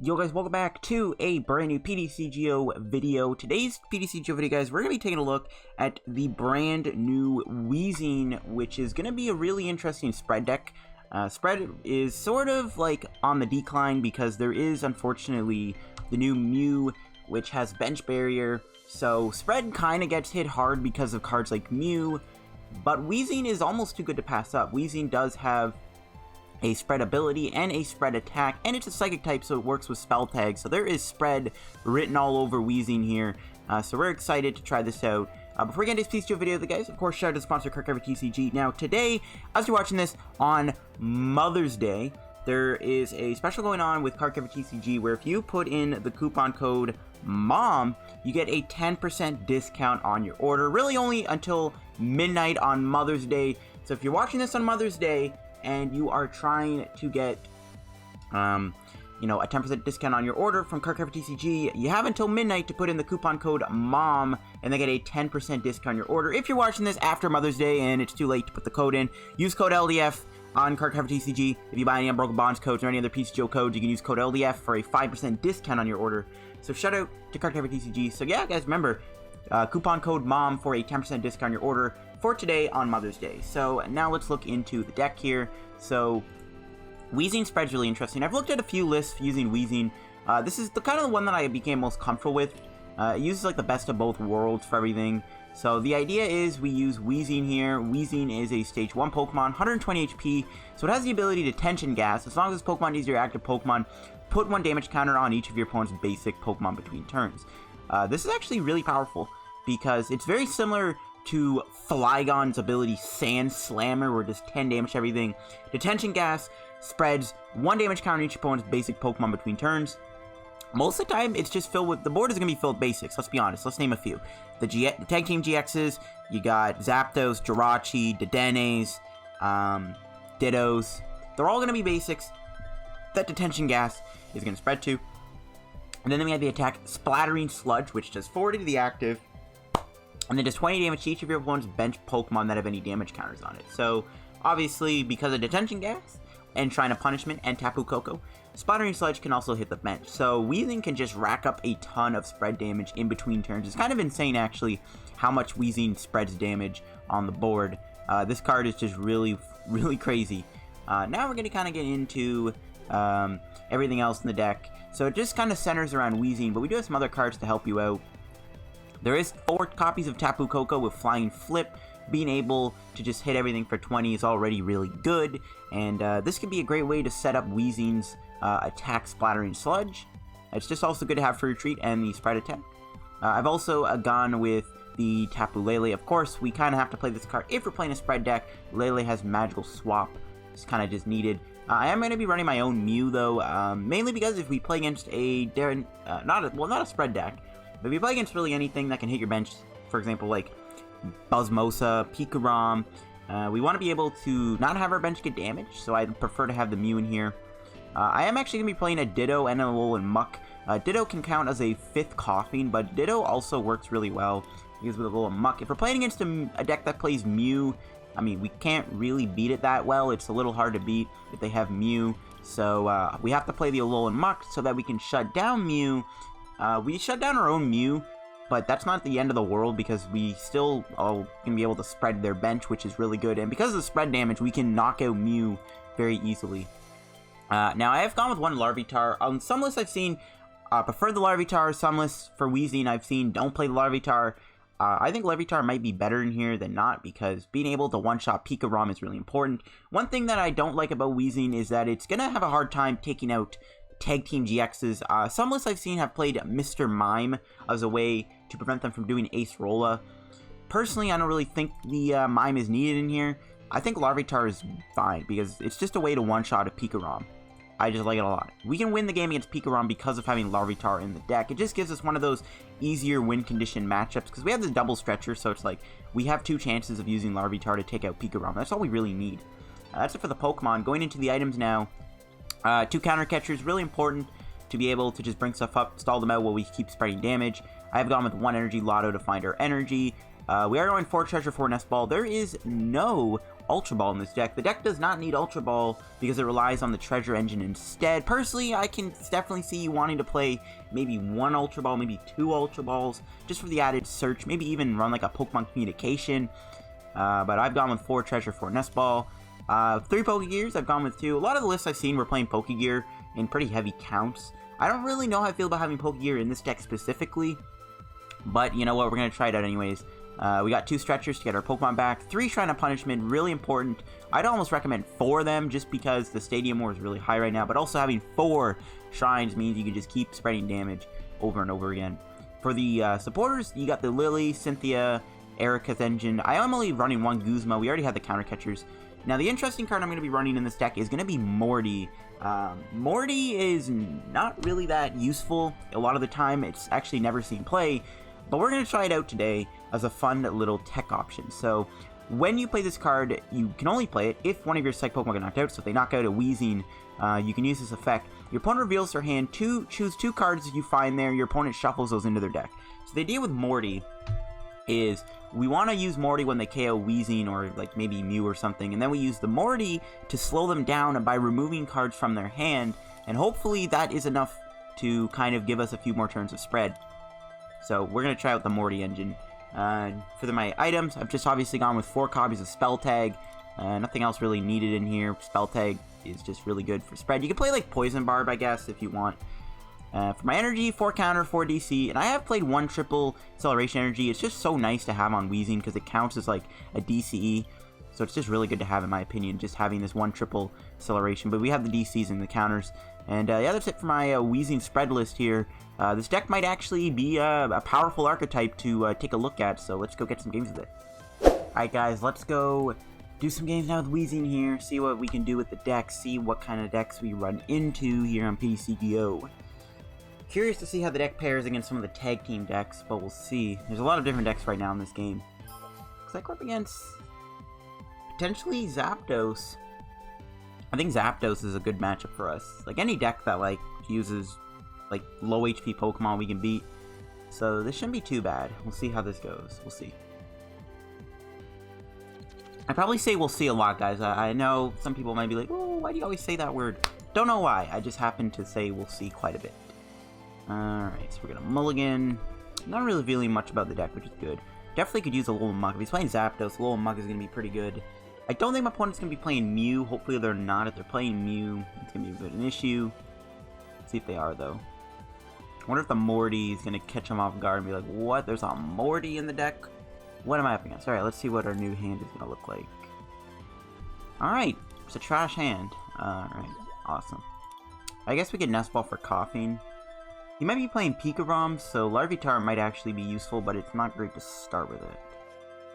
Yo guys, welcome back to a brand new PTCGO video. Today's PTCGO video, guys, we're going to be taking a look at the brand new Weezing, which is going to be a really interesting spread deck. Spread is sort of like on the decline because there is, unfortunately, the new Mew, which has bench barrier. So spread kind of gets hit hard because of cards like Mew, but Weezing is almost too good to pass up. Weezing does have a spread ability and a spread attack, and it's a psychic type, so it works with spell tags. So there is spread written all over Weezing here. So we're excited to try this out. Before we get into this PTCGO video, guys, of course, shout out to sponsor Counter Catcher TCG. Now, today, as you're watching this on Mother's Day, there is a special going on with Counter Catcher TCG where if you put in the coupon code MOM, you get a 10% discount on your order. Really only until midnight on Mother's Day. So if you're watching this on Mother's Day and you are trying to get, a 10% discount on your order from Counter Catcher TCG, you have until midnight to put in the coupon code MOM, and they get a 10% discount on your order. If you're watching this after Mother's Day and it's too late to put the code in, use code LDF on Counter Catcher TCG. If you buy any Unbroken bonds codes or any other PTCGO codes, you can use code LDF for a 5% discount on your order. So shout out to Counter Catcher TCG. So yeah, guys, remember, coupon code MOM for a 10% discount on your order for today on Mother's Day. So now let's look into the deck here. So Weezing spread's really interesting. I've looked at a few lists using Weezing. This is the kind of the one that I became most comfortable with. It uses like the best of both worlds for everything. So the idea is we use Weezing here. Weezing is a stage 1 Pokemon, 120 HP, so it has the ability to tension gas. As long as this Pokemon is your active Pokemon, put 1 damage counter on each of your opponent's basic Pokemon between turns. This is actually really powerful because it's very similar to Flygon's ability Sand Slammer, where it does 10 damage to everything. Detention Gas spreads 1 damage counter on each opponent's basic Pokemon between turns. Most of the time, it's just filled with, the board is going to be filled with basics, let's be honest, let's name a few. The Tag Team GXs, you got Zapdos, Jirachi, Dedenes, Dittos, they're all going to be basics that Detention Gas is going to spread to. And then we have the attack Splattering Sludge, which does 40 to the active, and then does 20 damage to each of your opponent's bench Pokemon that have any damage counters on it. So, obviously, because of Detention Gas, and Shrine of Punishment, and Tapu Koko, Splattering Sludge can also hit the bench. So, Weezing can just rack up a ton of spread damage in between turns. It's kind of insane, actually, how much Weezing spreads damage on the board. This card is just really, really crazy. Now we're going to kind of get into everything else in the deck. So, it just kind of centers around Weezing, but we do have some other cards to help you out. There is 4 copies of Tapu Koko with Flying Flip. Being able to just hit everything for 20 is already really good, and this could be a great way to set up Weezing's attack Splattering Sludge. It's just also good to have for Retreat and the spread attack. I've also gone with the Tapu Lele. Of course, we kind of have to play this card if we're playing a spread deck. Lele has Magical Swap. It's kind of just needed. I am going to be running my own Mew, though, mainly because if we play against a not a spread deck, but if you play against really anything that can hit your bench, for example, like Buzzmosa, Pika-Rom, we want to be able to not have our bench get damaged, so I prefer to have the Mew in here. I am actually going to be playing a Ditto and a Alolan Muk. Ditto can count as a 5th Koffing, but Ditto also works really well because with Alolan Muk. If we're playing against a deck that plays Mew, I mean, we can't really beat it that well. It's a little hard to beat if they have Mew, so we have to play the Alolan Muk so that we can shut down Mew. We shut down our own Mew, but that's not the end of the world because we still can be able to spread their bench, which is really good. And because of the spread damage, we can knock out Mew very easily. Now, I have gone with one Larvitar. On some lists I've seen prefer the Larvitar. Some lists for Weezing I've seen don't play the Larvitar. I think Larvitar might be better in here than not because being able to one-shot Pika-Rom is really important. One thing that I don't like about Weezing is that it's going to have a hard time taking out Tag Team GXs. Some lists I've seen have played Mr. Mime as a way to prevent them from doing Ace Rolla. Personally, I don't really think the Mime is needed in here. I think Larvitar is fine because it's just a way to one-shot a Pika-Rom. I just like it a lot. We can win the game against Pika-Rom because of having Larvitar in the deck. It just gives us one of those easier win condition matchups because we have the double stretcher, so it's like we have 2 chances of using Larvitar to take out Pika-Rom. That's all we really need. That's it for the Pokemon. Going into the items now. 2 Counter Catchers, really important to be able to just bring stuff up, stall them out while we keep spreading damage. I have gone with 1 Energy Loto to find our energy. We are going 4 Treasure, 4 Nest Ball. There is no Ultra Ball in this deck. The deck does not need Ultra Ball because it relies on the Treasure Engine instead. Personally, I can definitely see you wanting to play maybe 1 Ultra Ball, maybe 2 Ultra Balls, just for the added search, maybe even run like a Pokemon Communication. But I've gone with 4 Treasure, 4 Nest Ball. 3 Pokegears, I've gone with 2. A lot of the lists I've seen were playing Pokegear in pretty heavy counts. I don't really know how I feel about having Pokegear in this deck specifically, but you know what, we're going to try it out anyways. We got 2 Stretchers to get our Pokemon back, 3 Shrine of Punishment, really important. I'd almost recommend 4 of them just because the Stadium War is really high right now, but also having 4 Shrines means you can just keep spreading damage over and over again. For the supporters, you got the Lillie, Cynthia, Erika's engine. I am only running 1 Guzma. We already had the Counter Catchers. Now, the interesting card I'm going to be running in this deck is going to be Morty. Morty is not really that useful. A lot of the time, it's actually never seen play, but we're going to try it out today as a fun little tech option. So, when you play this card, you can only play it if one of your Psych Pokemon get knocked out. So, if they knock out a Weezing, you can use this effect. Your opponent reveals their hand, choose 2 cards that you find there, your opponent shuffles those into their deck. So, the idea with Morty is we want to use Morty when they KO Weezing or like maybe Mew or something, and then we use the Morty to slow them down by removing cards from their hand, and hopefully that is enough to kind of give us a few more turns of spread. So we're going to try out the Morty engine. For my items, I've just obviously gone with 4 copies of Spell Tag. Nothing else really needed in here. Spell Tag is just really good for spread. You can play like Poison Barb, I guess, if you want. For my energy, 4 counter, 4 DC, and I have played 1 triple acceleration energy. It's just so nice to have on Weezing because it counts as like a DCE, so it's just really good to have in my opinion, just having this 1 triple acceleration. But we have the DCs and the counters, and yeah, that's it for my Weezing spread list here. This deck might actually be a powerful archetype to take a look at, so let's go get some games with it. Alright guys, let's go do some games now with Weezing here, see what we can do with the deck, see what kind of decks we run into here on PTCGO. Curious to see how the deck pairs against some of the tag team decks, but we'll see. There's a lot of different decks right now in this game. Looks like we're up against potentially Zapdos. I think Zapdos is a good matchup for us. Like any deck that like uses like low HP Pokemon we can beat. So this shouldn't be too bad. We'll see how this goes. We'll see. I probably say we'll see a lot, guys. I know some people might be like, oh, why do you always say that word? Don't know why. I just happen to say we'll see quite a bit. Alright, so we're gonna mulligan. Not really feeling much about the deck, which is good. Definitely could use a Alolan Muk. If he's playing Zapdos, Alolan Muk is gonna be pretty good. I don't think my opponent's gonna be playing Mew. Hopefully they're not. If they're playing Mew, it's gonna be a bit of an issue. Let's see if they are, though. I wonder if the Morty is gonna catch him off guard and be like, what? There's a Morty in the deck? What am I up against? Alright, let's see what our new hand is gonna look like. Alright, it's a trash hand. Alright, awesome. I guess we could Nest Ball for Koffing. He might be playing Pika-Rom, so Larvitar might actually be useful, but it's not great to start with it.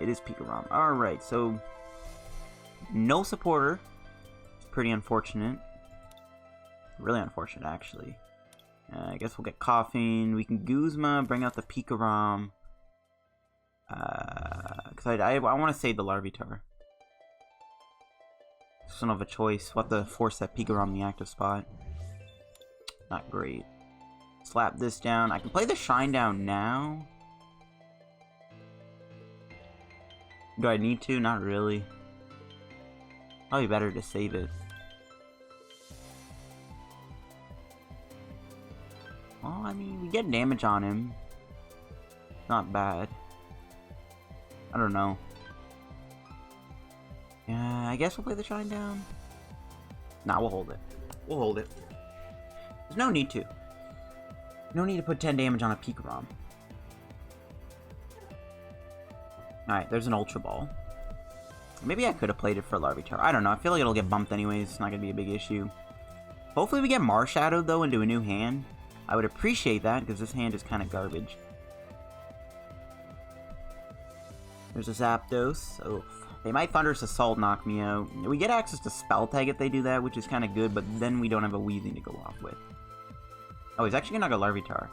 It is Pika-Rom. Alright, so no supporter. It's pretty unfortunate. Really unfortunate, actually. I guess we'll get Koffing. We can Guzma, bring out the Pika-Rom. Because I want to save the Larvitar. Just don't have a choice. We'll have to force that Pika-Rom in the active spot. Not great. Slap this down. I can play the Shine down now. Do I need to? Not really. Probably better to save it. Well, I mean, we get damage on him. Not bad. I don't know. Yeah, I guess we'll play the Shine down. Nah, we'll hold it. We'll hold it. There's no need to. No need to put 10 damage on a Pika-Rom. Alright, there's an Ultra Ball. Maybe I could have played it for Larvitar. I don't know. I feel like it'll get bumped anyways. It's not going to be a big issue. Hopefully we get Marshadowed, though, into a new hand. I would appreciate that, because this hand is kind of garbage. There's a Zapdos. Oof. They might Thunderous Assault knock me out. We get access to Spell Tag if they do that, which is kind of good, but then we don't have a Weezing to go off with. Oh, he's actually going to knock a Larvitar.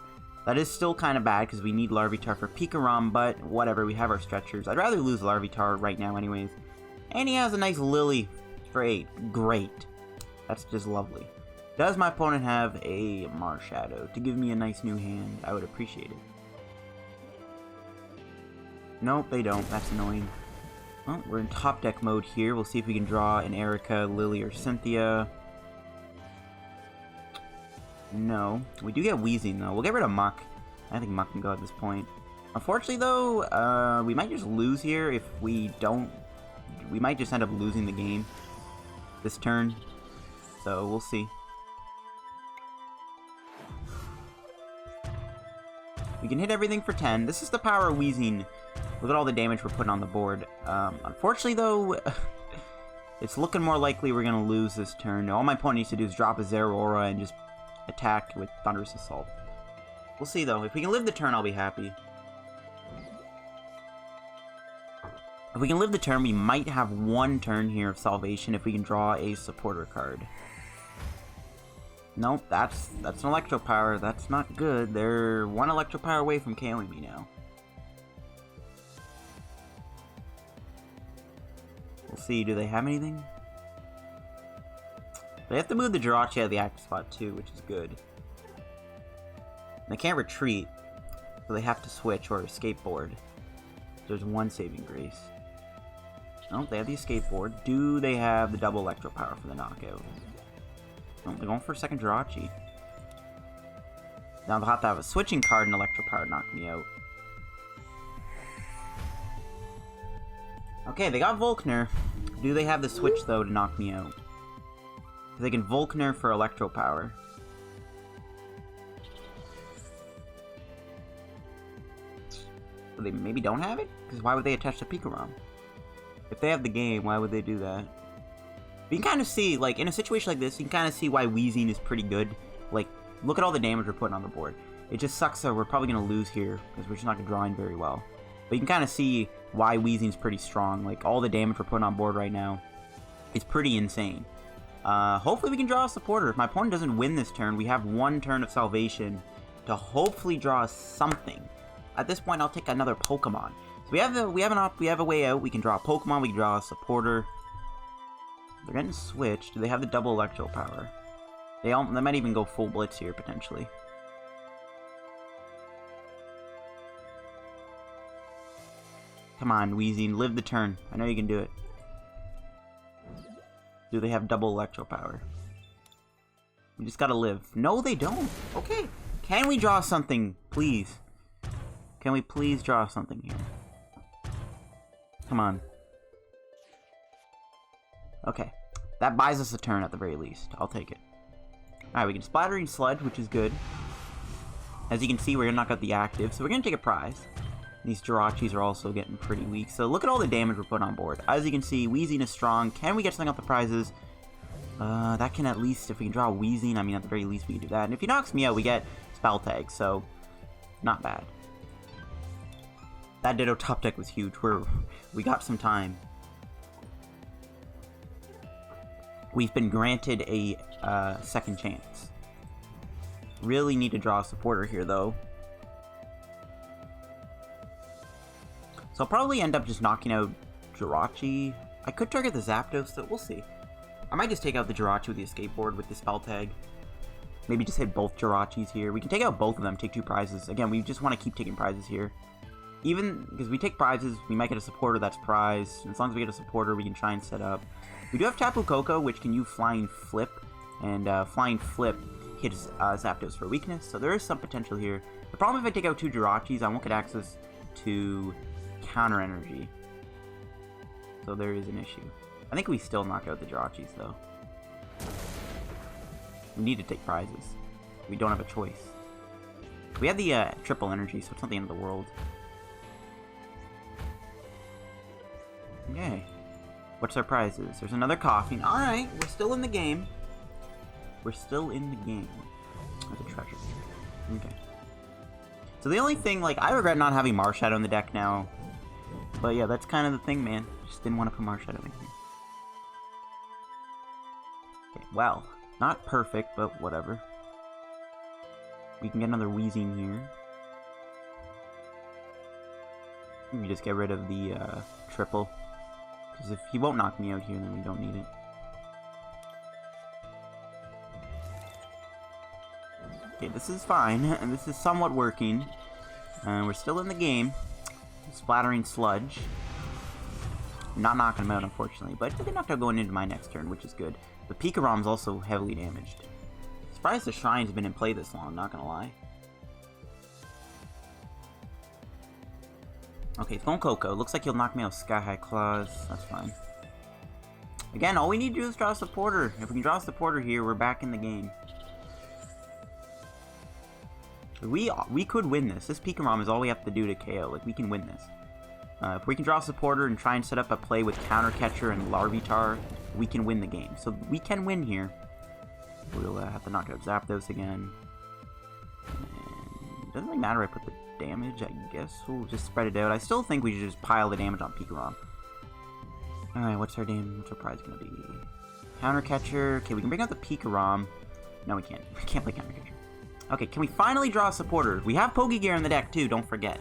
That is still kind of bad because we need Larvitar for Pika-Rom, but whatever, we have our Stretchers. I'd rather lose Larvitar right now anyways. And he has a nice Lillie for 8. Great. That's just lovely. Does my opponent have a Marshadow to give me a nice new hand? I would appreciate it. Nope, they don't. That's annoying. Well, we're in top deck mode here. We'll see if we can draw an Erika, Lillie, or Cynthia. No. We do get Weezing, though. We'll get rid of Muk. I think Muk can go at this point. Unfortunately, though, we might just lose here if we don't... We might just end up losing the game this turn. So, we'll see. We can hit everything for 10. This is the power of Weezing. Look at all the damage we're putting on the board. Unfortunately, though, it's looking more likely we're going to lose this turn. All my opponent needs to do is drop a Zeraora and just attack with Thunderous Assault. We'll see, though. If we can live the turn, I'll be happy. If we can live the turn, we might have one turn here of Salvation if we can draw a supporter card. Nope, that's an Electro Power. That's not good. They're one Electro Power away from KOing me now. We'll see. Do they have anything? They have to move the Jirachi out of the active spot too, which is good. They can't retreat, so they have to switch or escape board. There's one saving grace. Oh, they have the escape board. Do they have the double Electro Power for the knockout? Oh, they're going for a second Jirachi. Now they'll have to have a switching card and Electro Power to knock me out. Okay, they got Volkner. Do they have the switch, though, to knock me out? They can Volkner for Electro Power. So they maybe don't have it? Because why would they attach the Pika-Rom? If they have the game, why would they do that? But you can kind of see, like, in a situation like this, you can kind of see why Weezing is pretty good. Like, look at all the damage we're putting on the board. It just sucks that we're probably going to lose here, because we're just not going to draw in very well. But you can kind of see why Weezing's pretty strong. Like, all the damage we're putting on board right now is pretty insane. Hopefully we can draw a supporter. If my opponent doesn't win this turn, we have one turn of Salvation to hopefully draw something. At this point, I'll take another Pokemon. So we have a way out. We can draw a Pokemon. We can draw a supporter. They're getting switched. Do they have the double Electro Power? They might even go full Blitz here, potentially. Come on, Weezing. Live the turn. I know you can do it. Do they have double Electro Power? We just gotta live. No, they don't. Okay. Can we draw something, please? Can we please draw something here? Come on. Okay. That buys us a turn at the very least. I'll take it. Alright, we can Splattering Sludge, which is good. As you can see, we're gonna knock out the active, so we're gonna take a prize. These Jirachis are also getting pretty weak. So look at all the damage we're putting on board. As you can see, Weezing is strong. Can we get something off the prizes? That can at least, if we can draw Weezing, I mean, at the very least we can do that. And if he knocks me out, we get Spell Tag, so not bad. That Ditto top deck was huge. We got some time. We've been granted a second chance. Really need to draw a supporter here, though. So I'll probably end up just knocking out Jirachi. I could target the Zapdos, so we'll see. I might just take out the Jirachi with the escape board with the Spell Tag. Maybe just hit both Jirachis here. We can take out both of them, take 2 prizes. Again, we just want to keep taking prizes here. Even because we take prizes, we might get a supporter that's prize. And as long as we get a supporter, we can try and set up. We do have Tapu Koko, which can use Flying Flip. And Flying Flip hits Zapdos for weakness, so there is some potential here. The problem if I take out 2 Jirachis, I won't get access to Counter Energy. So there is an issue. I think we still knock out the Jirachis, though. We need to take prizes. We don't have a choice. We have the triple energy, so it's not the end of the world. Okay. What's our prizes? There's another Koffing. Alright, we're still in the game. We're still in the game. There's a treasure. Okay. So the only thing, like, I regret not having Marshadow in the deck now. But yeah, that's kind of the thing, man. Just didn't want to put Marshadow in here. Okay, well, not perfect, but whatever. We can get another Weezing here. We just get rid of the triple. Because if he won't knock me out here, then we don't need it. Okay, this is fine, and this is somewhat working. We're still in the game. Splattering Sludge. not knocking him out, unfortunately. But he'll get knocked out going into my next turn, which is good. The Pika-Rom's also heavily damaged. Surprised the Shrine's been in play this long, not gonna lie. Okay, it's going Koko. Looks like he'll knock me out with Sky High Claws. That's fine. Again, all we need to do is draw a supporter. If we can draw a supporter here, we're back in the game. We could win this. This Pika-Rom is all we have to do to KO. Like, we can win this. If we can draw a supporter and try and set up a play with Counter Catcher and Larvitar, we can win the game. So we can win here. We'll have to knock out Zapdos again. And doesn't really matter I put the damage, I guess. We'll just spread it out. I still think we should just pile the damage on Pika-Rom. Alright, what's our prize gonna be? Counter Catcher. Okay, we can bring out the Pika-Rom. No, we can't. We can't play Counter Catcher. Okay, can we finally draw a supporter? We have Pokégear in the deck too, don't forget.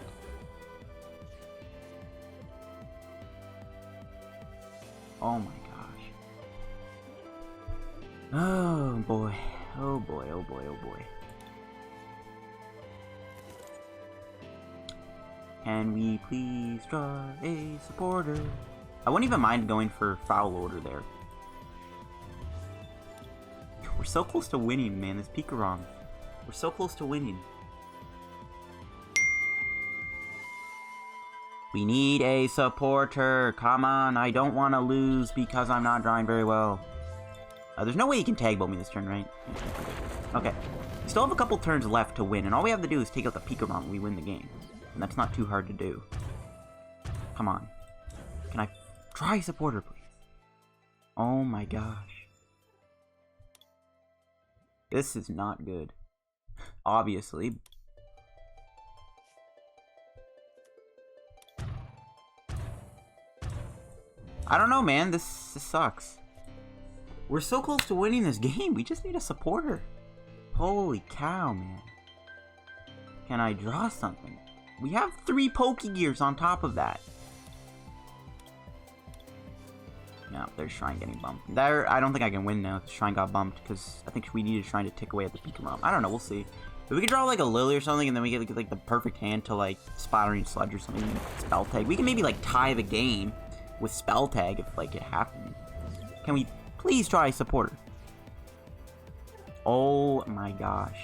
Oh my gosh. Oh boy. Oh boy, oh boy, oh boy. Can we please draw a supporter? I wouldn't even mind going for foul order there. We're so close to winning, man. This Pika-Rom. We're so close to winning. We need a supporter. Come on, I don't want to lose because I'm not drawing very well. There's no way you can tag bolt me this turn, right? Okay. We still have a couple turns left to win, and all we have to do is take out the Pika-Rom and we win the game. And that's not too hard to do. Come on. Can I try supporter, please? Oh my gosh. This is not good. Obviously. I don't know, man. This sucks. We're so close to winning this game. We just need a supporter. Holy cow, man. Can I draw something? We have 3 Pokégears on top of that. No, there's Shrine getting bumped. There, I don't think I can win now. The Shrine got bumped because I think we needed Shrine to tick away at the Pika-Rom. I don't know. We'll see. If we could draw like a Lillie or something, and then we get like the perfect hand to like Splattering Sludge or something, Spell Tag. We can maybe like tie the game with Spell Tag if like it happened. Can we please try a supporter? Oh my gosh.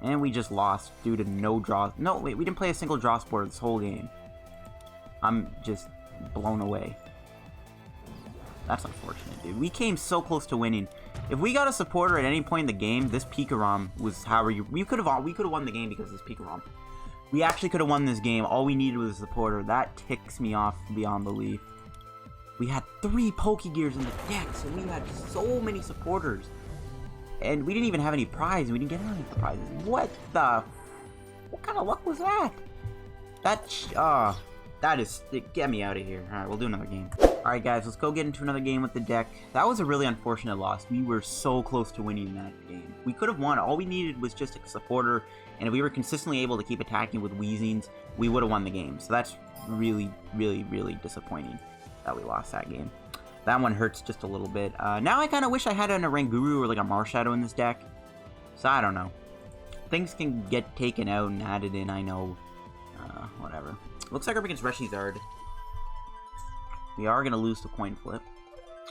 And we just lost due to no draw. No, wait, we didn't play a single draw supporter this whole game. I'm just blown away. That's unfortunate, dude. We came so close to winning. If we got a supporter at any point in the game, this Pika-Rom was we could have won the game because of this Pika-Rom. We actually could have won this game. All we needed was a supporter. That ticks me off beyond belief. We had 3 Pokégears in the decks, and we had so many supporters. And we didn't even have any prizes. We didn't get any prizes. What kind of luck was that? That is, get me out of here. Alright, we'll do another game. Alright guys, let's go get into another game with the deck. That was a really unfortunate loss. We were so close to winning that game. We could have won. All we needed was just a supporter, and if we were consistently able to keep attacking with Weezings, we would have won the game. So that's really, really, really disappointing that we lost that game. That one hurts just a little bit. Now I kind of wish I had a Ranguru or like a Marshadow in this deck. So I don't know. Things can get taken out and added in, I know. Whatever. Looks like we're against Reshi-Zard. We are going to lose the coin flip.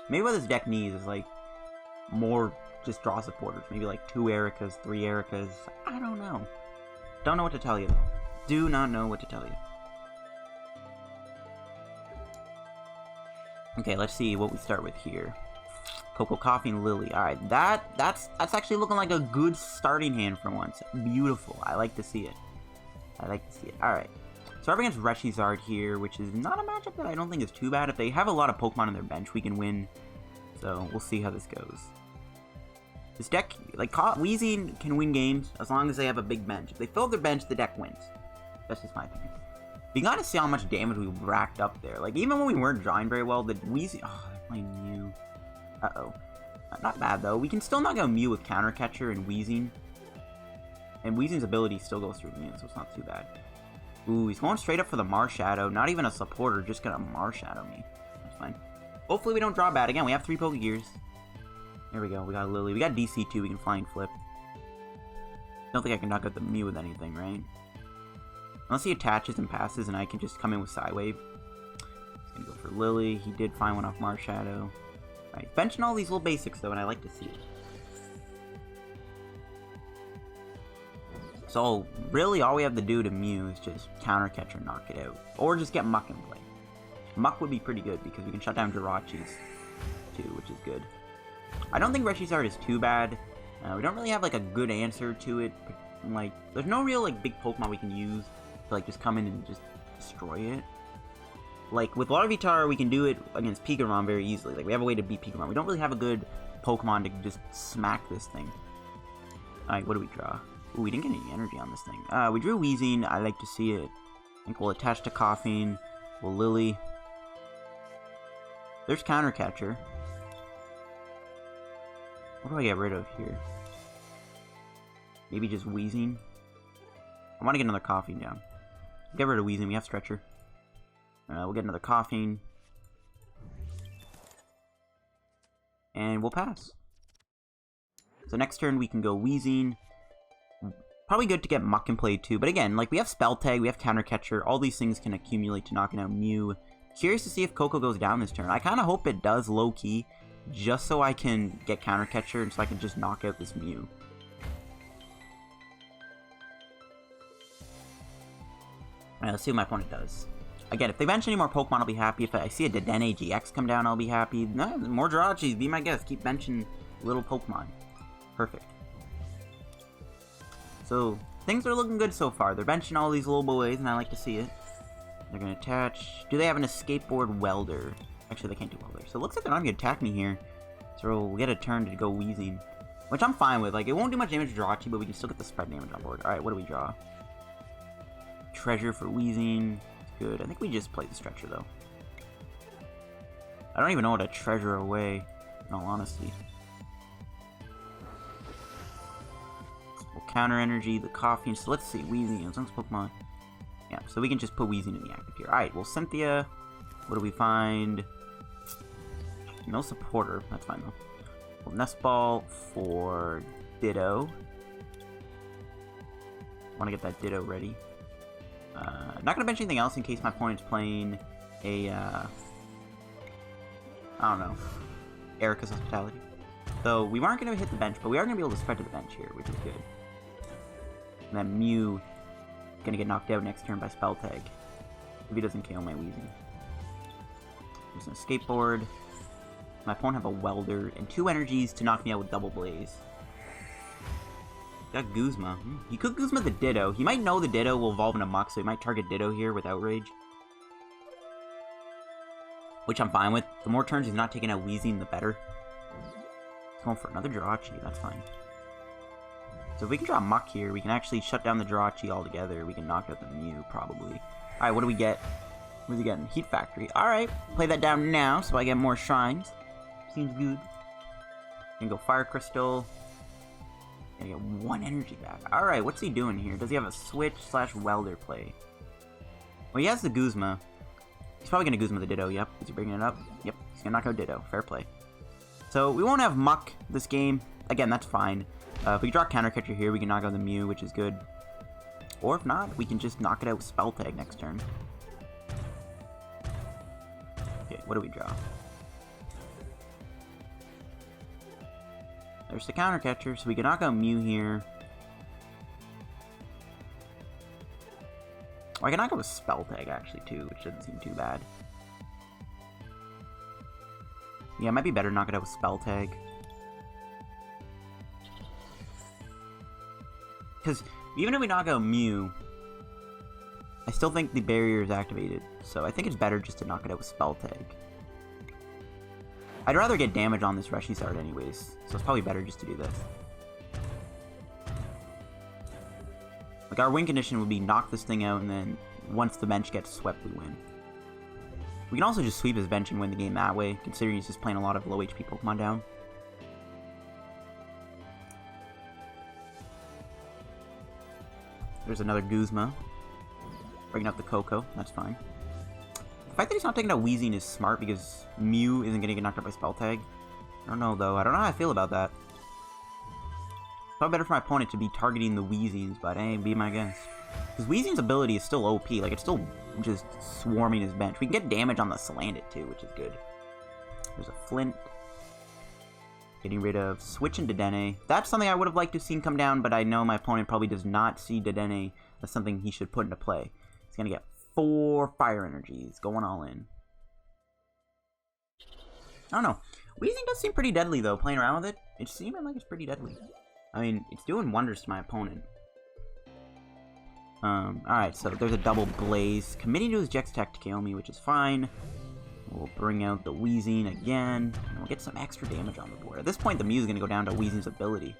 Maybe what this deck needs is like more just draw supporters. Maybe like 2 Erikas, 3 Erikas. I don't know. Don't know what to tell you though. Do not know what to tell you. Okay, let's see what we start with here. Koko, Koffing, Lillie. Alright, that's actually looking like a good starting hand for once. Beautiful. I like to see it. I like to see it. Alright. So we're against Reshi-Zard here, which is not a matchup that I don't think is too bad. If they have a lot of Pokemon on their bench, we can win. So we'll see how this goes. This deck, like, Weezing can win games as long as they have a big bench. If they fill their bench, the deck wins. That's just my opinion. You gotta see how much damage we racked up there. Like, even when we weren't drawing very well, the Weezing... Oh, they're playing Mew. Uh-oh. Not bad, though. We can still knock out Mew with Counter Catcher and Weezing. And Weezing's ability still goes through Mew, so it's not too bad. Ooh, he's going straight up for the Marshadow. Not even a supporter, just gonna Marshadow me. That's fine. Hopefully we don't draw bad. Again, we have 3 Pokégears. There we go. We got Lillie. We got DC too. We can Flying Flip. Don't think I can knock out the Mew with anything, right? Unless he attaches and passes and I can just come in with Psywave. Gonna go for Lily. He did find one off Marshadow. Alright, benching all these little basics though, and I like to see it. So, really, all we have to do to Mew is just Counter Catcher, knock it out. Or just get Muk in play. Muk would be pretty good, because we can shut down Jirachis, too, which is good. I don't think Reshi-Zard is too bad. We don't really have, like, a good answer to it. Like, there's no real, like, big Pokemon we can use to, like, just come in and just destroy it. Like, with Larvitar, we can do it against Pika-Rom very easily. Like, we have a way to beat Pika-Rom. We don't really have a good Pokemon to just smack this thing. Alright, what do we draw? Ooh, we didn't get any energy on this thing. We drew Weezing. I like to see it. I think we'll attach to Koffing. We'll Lily. There's Counter Catcher. What do I get rid of here? Maybe just Weezing? I want to get another Koffing down. Get rid of Weezing. We have Stretcher. We'll get another Koffing. And we'll pass. So next turn we can go Weezing. Probably good to get Muk in play too, but again, like, we have Spell Tag, we have Counter Catcher, all these things can accumulate to knocking out Mew. Curious to see if Koko goes down this turn. I kind of hope it does low-key, just so I can get Counter Catcher and so I can just knock out this Mew. Alright, let's see what my opponent does. Again, if they bench any more Pokemon, I'll be happy. If I see a Dedenne GX come down, I'll be happy. No, more Jirachis, be my guest. Keep benching little Pokemon. Perfect. So, things are looking good so far. They're benching all these little boys, and I like to see it. They're going to attach... Do they have an Escapeboard Welder? Actually, they can't do Welder. So, it looks like they're not going to attack me here. So, we'll get a turn to go Weezing. Which I'm fine with. Like, it won't do much damage to Jirachi, but we can still get the spread damage on board. Alright, what do we draw? Treasure for Weezing. Good. I think we just play the Stretcher, though. I don't even know what to treasure away, in all honesty. Counter Energy, the Koffing. So let's see, Weezing and some Pokemon. Yeah, so we can just put Weezing in the active here. Alright, well, Cynthia. What do we find? No supporter. That's fine, though. Well, Nest Ball for Ditto. Want to get that Ditto ready. Not going to bench anything else in case my opponent's playing a, I don't know, Erika's Hospitality. So we aren't going to hit the bench, but we are going to be able to spread to the bench here, which is good. And then Mew gonna get knocked out next turn by Spell Tag. If he doesn't KO my Weezing. There's an Skateboard. My opponent have a Welder and 2 energies to knock me out with Double Blaze. Got Guzma. He could Guzma the Ditto. He might know the Ditto will evolve into Muk, so he might target Ditto here with Outrage. Which I'm fine with. The more turns he's not taking out Weezing, the better. He's going for another Jirachi. That's fine. So if we can draw Muk here, we can actually shut down the Jirachi altogether. We can knock out the Mew, probably. Alright, what do we get? What is he getting? Heat Factory. Alright, play that down now so I get more shrines. Seems good. Gonna go Fire Crystal. Gonna get 1 energy back. Alright, what's he doing here? Does he have a Switch/Welder play? Well, he has the Guzma. He's probably gonna Guzma the Ditto, yep. Is he bringing it up? Yep, he's gonna knock out Ditto. Fair play. So, we won't have Muk this game. Again, that's fine. If we draw Counter Catcher here, we can knock out the Mew, which is good. Or if not, we can just knock it out with Spell Tag next turn. Okay, what do we draw? There's the Counter Catcher, so we can knock out Mew here. Oh, I can knock out with Spell Tag, actually, too, which doesn't seem too bad. Yeah, it might be better to knock it out with Spell Tag. Because even if we knock out Mew, I still think the barrier is activated. So I think it's better just to knock it out with Spell Tag. I'd rather get damage on this Reshi-Zard anyways. So it's probably better just to do this. Like, our win condition would be knock this thing out, and then once the bench gets swept, we win. We can also just sweep his bench and win the game that way, considering he's just playing a lot of low HP Pokemon down. There's another Guzma. Bringing up the Koko, that's fine. The fact that he's not taking out Weezing is smart because Mew isn't going to get knocked out by Spell Tag. I don't know though, I don't know how I feel about that. Probably better for my opponent to be targeting the Weezings, but hey, be my guess. Because Weezing's ability is still OP. Like, it's still just swarming his bench. We can get damage on the Salandit, too, which is good. There's a Flint. Getting rid of Switch into Dedenne. That's something I would have liked to have seen come down, but I know my opponent probably does not see Dedenne as something he should put into play. He's going to get 4 Fire Energies, going all in. I don't know. Weezing does seem pretty deadly, though, playing around with it. It's seeming like it's pretty deadly. I mean, it's doing wonders to my opponent. Alright, so there's a double Blaze. Committing to his Jex attack to KO me, which is fine. We'll bring out the Weezing again, and we'll get some extra damage on the board. At this point, the Mew is going to go down to Weezing's ability.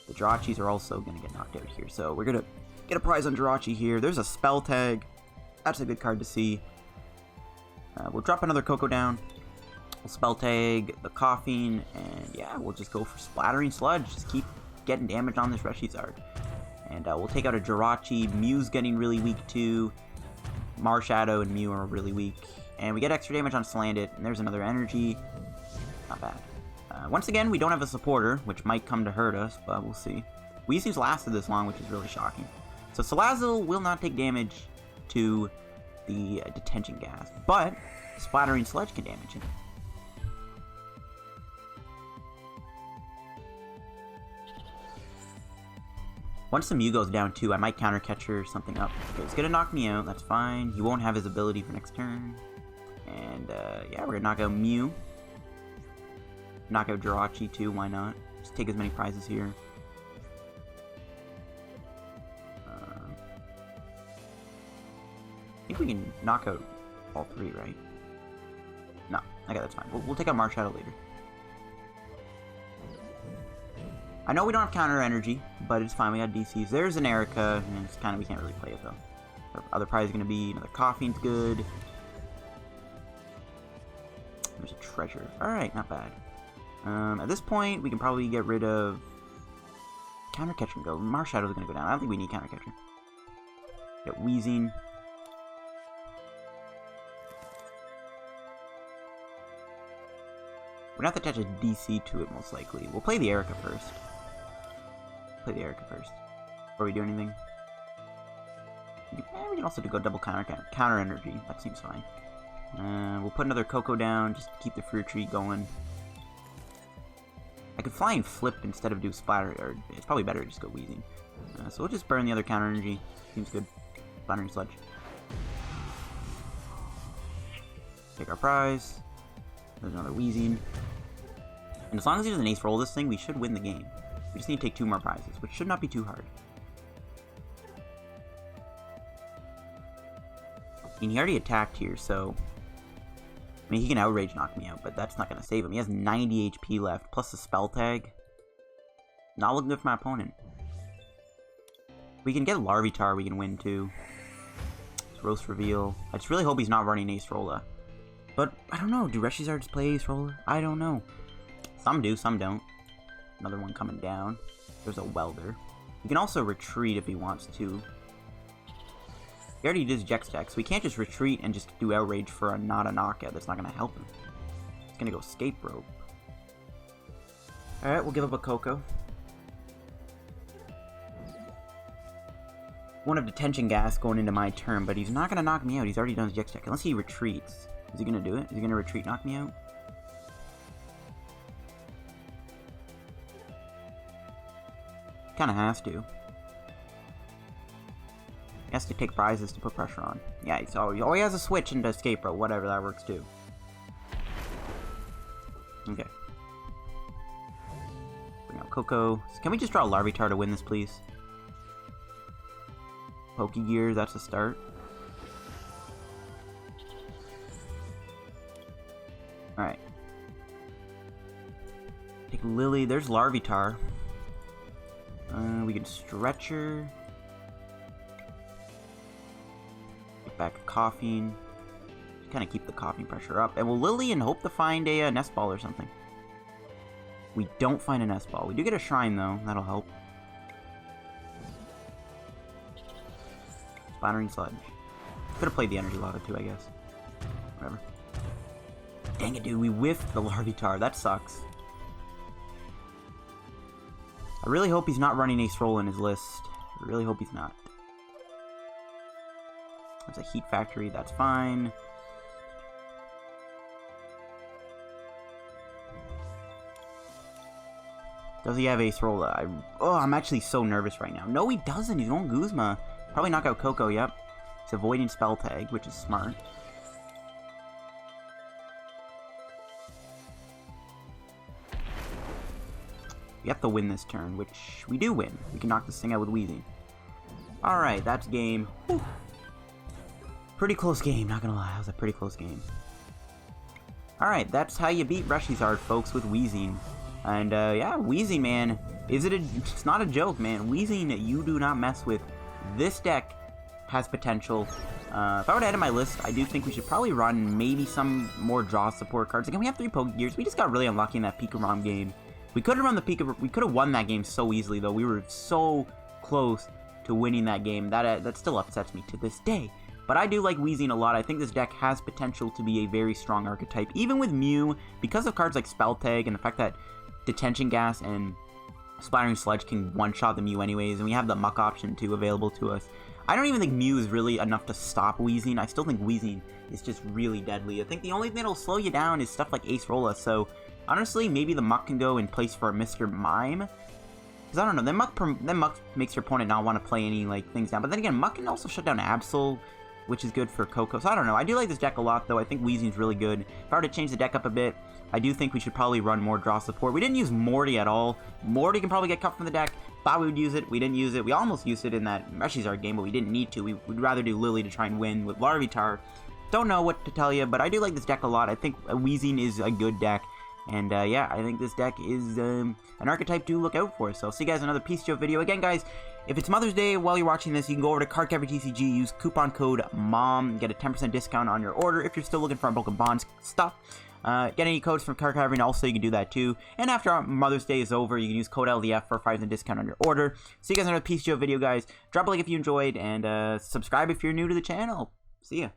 The Jirachis are also going to get knocked out here, so we're going to get a prize on Jirachi here. There's a Spell Tag. That's a good card to see. We'll drop another Koko down. We'll Spell Tag the Koffing, and yeah, we'll just go for Splattering Sludge. Just keep getting damage on this Reshi-Zard. And we'll take out a Jirachi. Mew's getting really weak too. Marshadow and Mew are really weak. And we get extra damage on Salandit, and there's another energy. Not bad. Once again, we don't have a supporter, which might come to hurt us, but we'll see. Weezing's lasted this long, which is really shocking. So Salazzle will not take damage to the Detention Gas, but Splattering Sludge can damage him. Once the Mew goes down too, I might Counter Catcher something up. Okay, it's gonna knock me out, that's fine. He won't have his ability for next turn. And yeah, we're gonna knock out Mew. Knock out Jirachi too, why not? Just take as many prizes here. I think we can knock out all 3, right? No, okay, that's fine. We'll take out Marshadow later. I know we don't have Counter Energy, but it's fine. We got DCs. There's an Erika, and it's kind of, we can't really play it though. Our other prize is going to be another Koffing's good. There's a treasure. Alright, not bad. At this point, we can probably get rid of Counter Catcher and go. Marshadow's going to go down. I don't think we need Counter Catcher. Get Weezing. We're going to have to attach a DC to it, most likely. We'll play the Erika first. Play the Erika first. Before we do anything. We can also go double counter energy. That seems fine. We'll put another Koko down just to keep the fruit tree going. I could fly and flip instead of do splatter, or it's probably better to just go Weezing. So we'll just burn the other counter energy. Seems good. Splattering Sludge. Take our prize. There's another Weezing. And as long as he doesn't ace roll this thing, we should win the game. We just need to take 2 more prizes, which should not be too hard. I mean, he already attacked here, so... I mean, he can Outrage knock me out, but that's not going to save him. He has 90 HP left, plus the Spell Tag. Not looking good for my opponent. We can get Larvitar, we can win too. It's Roast Reveal. I just really hope he's not running Ace Rolla. But, I don't know, do Reshi-Zards play Ace Rolla? I don't know. Some do, some don't. Another one coming down. There's a Welder. He can also retreat if he wants to. He already did his Jex deck, so we can't just retreat and just do Outrage for not a knockout. That's not going to help him. He's going to go Escape Rope. Alright, we'll give up a Koko. Won't have Detention Gas going into my turn, but he's not going to knock me out. He's already done his Jex deck. Unless he retreats. Is he going to do it? Is he going to retreat, knock me out? Kind of has to. He has to take prizes to put pressure on. Yeah, so he has a switch into Escape Rope. Whatever, that works too. Okay. Bring out Koko. Can we just draw Larvitar to win this, please? Pokégear, that's a start. Alright. Take Lillie. There's Larvitar. We can Stretcher. Get back a Koffing. Just kind of keep the Koffing pressure up. And we'll Lillie and hope to find a Nest Ball or something. We don't find a Nest Ball. We do get a Shrine, though. That'll help. Splattering Sludge. Could have played the Energy Loto too, I guess. Whatever. Dang it, dude. We whiffed the Larvitar. That sucks. I really hope he's not running Ace Roll in his list. I really hope he's not. It's a Heat Factory, that's fine. Does he have Ace Rolla? I'm actually so nervous right now. No, he doesn't. He's going Guzma. Probably knock out Koko, yep. He's avoiding Spell Tag, which is smart. We have to win this turn, which we do win. We can knock this thing out with Weezing. Alright, that's game. Whew. Pretty close game, not gonna lie. That was a pretty close game. Alright, that's how you beat Reshi-Zard, folks, with Weezing. And, yeah, Weezing, man. It's not a joke, man. Weezing, you do not mess with. This deck has potential. If I were to add to my list, I do think we should probably run maybe some more draw support cards. Again, we have 3 Pokégears. We just got really unlucky in that Pika-Rom game. We could have run the Pika. We could have won that game so easily, though. We were so close to winning that game. That still upsets me to this day. But I do like Weezing a lot. I think this deck has potential to be a very strong archetype, even with Mew, because of cards like Spell Tag and the fact that Detention Gas and Splattering Sludge can one-shot the Mew anyways, and we have the Muk option too available to us. I don't even think Mew is really enough to stop Weezing. I still think Weezing is just really deadly. I think the only thing that'll slow you down is stuff like Ace Rolla, so honestly, maybe the Muk can go in place for a Mr. Mime. Because I don't know, then Muk makes your opponent not want to play any like things down. But then again, Muk can also shut down Absol, which is good for Koko. So I don't know. I do like this deck a lot, though. I think Weezing's really good. If I were to change the deck up a bit, I do think we should probably run more draw support. We didn't use Morty at all. Morty can probably get cut from the deck. Thought we would use it. We didn't use it. We almost used it in that Reshi-Zard game, but we didn't need to. We'd rather do Lillie to try and win with Larvitar. Don't know what to tell you, but I do like this deck a lot. I think Weezing is a good deck. And, yeah, I think this deck is an archetype to look out for. So I'll see you guys in another PTCGO video. Again, guys, if it's Mother's Day while you're watching this, you can go over to Counter Catcher TCG, use coupon code MOM, get a 10% discount on your order if you're still looking for Unbroken bonds stuff. Get any codes from Counter Catcher, and also you can do that too. And after Mother's Day is over, you can use code LDF for a 5% discount on your order. See you guys in another PTCGO video, guys. Drop a like if you enjoyed, and subscribe if you're new to the channel. See ya.